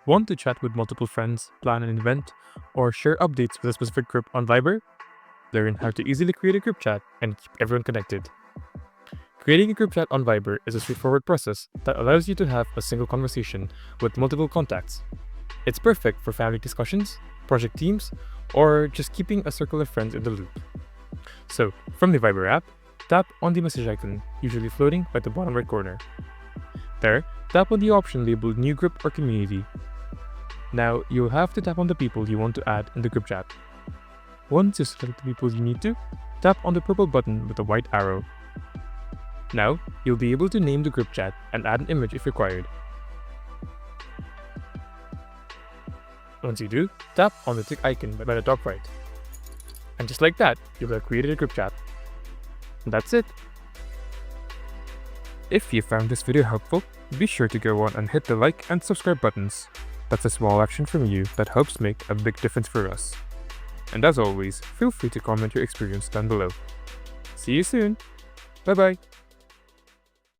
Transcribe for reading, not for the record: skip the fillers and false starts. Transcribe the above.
Want to chat with multiple friends, plan an event, or share updates with a specific group on Viber? Learn how to easily create a group chat and keep everyone connected. Creating a group chat on Viber is a straightforward process that allows you to have a single conversation with multiple contacts. It's perfect for family discussions, project teams, or just keeping a circle of friends in the loop. So, from the Viber app, tap on the message icon, usually floating by the bottom right corner. There, tap on the option labeled New Group or Community. Now, you'll have to tap on the people you want to add in the group chat. Once you select the people you need to, tap on the purple button with the white arrow. Now, you'll be able to name the group chat and add an image if required. Once you do, tap on the tick icon by the top right. And just like that, you'll have created a group chat. And that's it. If you found this video helpful, be sure to go on and hit the like and subscribe buttons. That's a small action from you that helps make a big difference for us. And as always, feel free to comment your experience down below. See you soon. Bye bye.